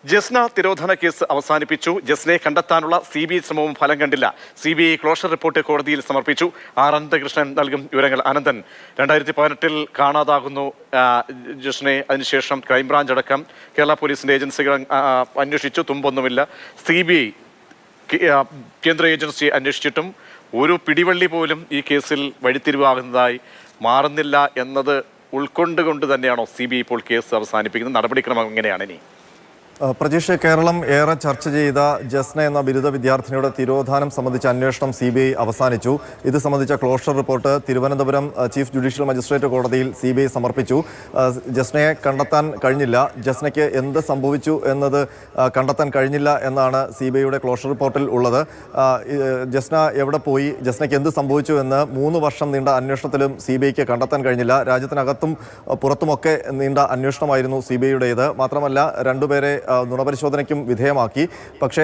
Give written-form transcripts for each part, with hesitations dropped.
Jasna തിരോധന case അവസാനിപ്പിച്ചു. ജസ്നയെ കണ്ടെത്താനുള്ള CBI ശ്രമവും ഫലം കണ്ടില്ല. CBI ക്ലോഷർ റിപ്പോർട്ട് കോടതിയിൽ സമർപ്പിച്ചു. അനന്തകൃഷ്ണൻ നൽകും വിവരങ്ങൾ. അനന്തൻ, 2018 കാണാതാകുന്നു ജസ്നയെ. അതിനുശേഷം ക്രൈംബ്രാഞ്ച് അടക്കം കേരള പോലീസിന്റെ ഏജൻസികൾ അന്വേഷിച്ചു, തുമ്പൊന്നുമില്ല. CBI കേന്ദ്ര ഏജൻസി അന്വേഷിച്ചിട്ടും ഒരു പിടിവള്ളി പോലും ഈ കേസിൽ വഴിത്തിരിവാകുന്നതായി മാറുന്നില്ല എന്നത് ഉൾക്കൊണ്ടുകൊണ്ട് തന്നെയാണോ CBI ഇപ്പോൾ കേസ് അവസാനിപ്പിക്കുന്നത്? നടപടിക്രമം എങ്ങനെയാണ് ഇനി? പ്രജീഷ്, കേരളം ഏറെ ചർച്ച ചെയ്ത ജസ്ന എന്ന ബിരുദ വിദ്യാർത്ഥിനിയുടെ തിരോധാനം സംബന്ധിച്ച അന്വേഷണം CBI അവസാനിച്ചു. ഇത് സംബന്ധിച്ച closure report Thiruvananthapuram chief judicial magistrate കോടതിയിൽ CBI സമർപ്പിച്ചു. ജസ്നയെ കണ്ടെത്താൻ കഴിഞ്ഞില്ല, ജസ്നയ്ക്ക് എന്ത് സംഭവിച്ചു എന്നത് കണ്ടെത്താൻ കഴിഞ്ഞില്ല എന്നാണ് CBIയുടെ ക്ലോഷർ റിപ്പോർട്ടിൽ ഉള്ളത്. ജസ്ന എവിടെ പോയി, ജസ്നയ്ക്ക് എന്ത് സംഭവിച്ചു എന്ന് 3 വർഷം നീണ്ട അന്വേഷണത്തിലും CBIക്ക് കണ്ടെത്താൻ കഴിഞ്ഞില്ല. രാജ്യത്തിനകത്തും പുറത്തുമൊക്കെ നീണ്ട അന്വേഷണമായിരുന്നു CBIയുടേത്. മാത്രമല്ല, രണ്ടുപേരെ നുണപരിശോധനയ്ക്കും വിധേയമാക്കി. പക്ഷേ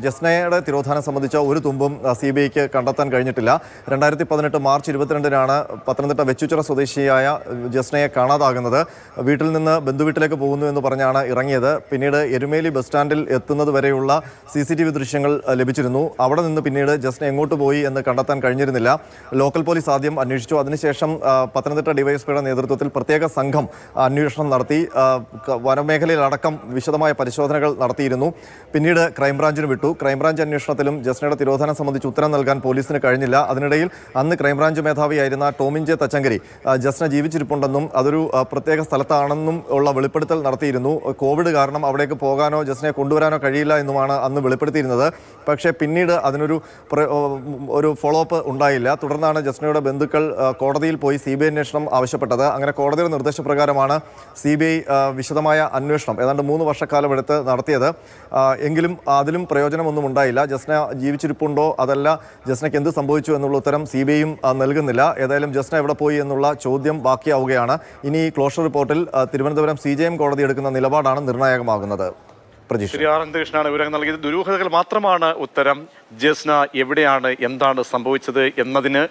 ജസ്നയുടെ തിരോധാനം സംബന്ധിച്ച ഒരു തുമ്പും CBIക്ക് കണ്ടെത്താൻ കഴിഞ്ഞിട്ടില്ല. 2018 മാർച്ച് 22-നാണ് പത്തനംതിട്ട വെച്ചുച്ചിറ സ്വദേശിയായ ജസ്നയെ കാണാതാകുന്നത്. വീട്ടിൽ നിന്ന് ബന്ധുവീട്ടിലേക്ക് പോകുന്നു എന്ന് പറഞ്ഞാണ് ഇറങ്ങിയത്. പിന്നീട് എരുമേലി ബസ് സ്റ്റാൻഡിൽ എത്തുന്നത് വരെയുള്ള CCTV ദൃശ്യങ്ങൾ ലഭിച്ചിരുന്നു. അവിടെ നിന്ന് പിന്നീട് ജസ്ന എങ്ങോട്ട് പോയി എന്ന് കണ്ടെത്താൻ കഴിഞ്ഞിരുന്നില്ല. ലോക്കൽ പോലീസ് ആദ്യം അന്വേഷിച്ചു. അതിനുശേഷം പത്തനംതിട്ട ഡിവൈഎസ്പിയുടെ നേതൃത്വത്തിൽ പ്രത്യേക സംഘം അന്വേഷണം നടത്തി. വനമേഖലയിലടക്കം വിശദമായ പരിശോധനകൾ നടത്തിയിരുന്നു. പിന്നീട് ക്രൈംബ്രാഞ്ചിന് വിട്ടു. ക്രൈംബ്രാഞ്ച് അന്വേഷണത്തിലും ജസ്നയുടെ തിരോധാനം സംബന്ധിച്ച് ഉത്തരം നൽകാൻ പോലീസിന് കഴിഞ്ഞില്ല. അതിനിടയിൽ അന്ന് ക്രൈംബ്രാഞ്ച് മേധാവിയായിരുന്ന ടോമിൻ ജെ തച്ചങ്കരി ജസ്ന ജീവിച്ചിരിപ്പുണ്ടെന്നും അതൊരു പ്രത്യേക സ്ഥലത്താണെന്നും ഉള്ള വെളിപ്പെടുത്തൽ നടത്തിയിരുന്നു. കോവിഡ് കാരണം അവിടേക്ക് പോകാനോ ജസ്നയെ കൊണ്ടുവരാനോ കഴിയില്ല എന്നുമാണ് അന്ന് വെളിപ്പെടുത്തിയിരുന്നത്. പക്ഷേ പിന്നീട് അതിനൊരു ഫോളോ അപ്പ് ഉണ്ടായില്ല. തുടർന്നാണ് ജസ്നയുടെ ബന്ധുക്കൾ കോടതിയിൽ പോയി CBI അന്വേഷണം ആവശ്യപ്പെട്ടത്. അങ്ങനെ കോടതിയുടെ നിർദ്ദേശപ്രകാരമാണ് CBI വിശദമായ അന്വേഷണം ഏതാണ്ട് 3 വർഷക്കാലം എടുത്ത് നടത്തിയത്. എങ്കിലും അതിലും പ്രയോജനമൊന്നും ഉണ്ടായില്ല. ജസ്ന ജീവിച്ചിരിപ്പുണ്ടോ, അതല്ല ജസ്നയ്ക്ക് എന്ത് സംഭവിച്ചു എന്നുള്ള ഉത്തരം CBIയും നൽകുന്നില്ല. ഏതായാലും ജസ്ന എവിടെ പോയി എന്നുള്ള ചോദ്യം ബാക്കിയാവുകയാണ്. ഇനി ഈ ക്ലോഷർ റിപ്പോർട്ടിൽ തിരുവനന്തപുരം CJM കോടതി എടുക്കുന്ന നിലപാടാണ് നിർണായകമാകുന്നത്. അനന്തകൃഷ്ണനാണ് വിവരങ്ങൾ നൽകിയത്. ദുരൂഹതകൾ മാത്രമാണ് ഉത്തരം. ജസ്ന എവിടെയാണ്, എന്താണ് സംഭവിച്ചത് എന്നതിന്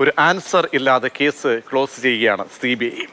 ഒരു ആൻസർ ഇല്ലാതെ കേസ് ക്ലോസ് ചെയ്യുകയാണ് CBI.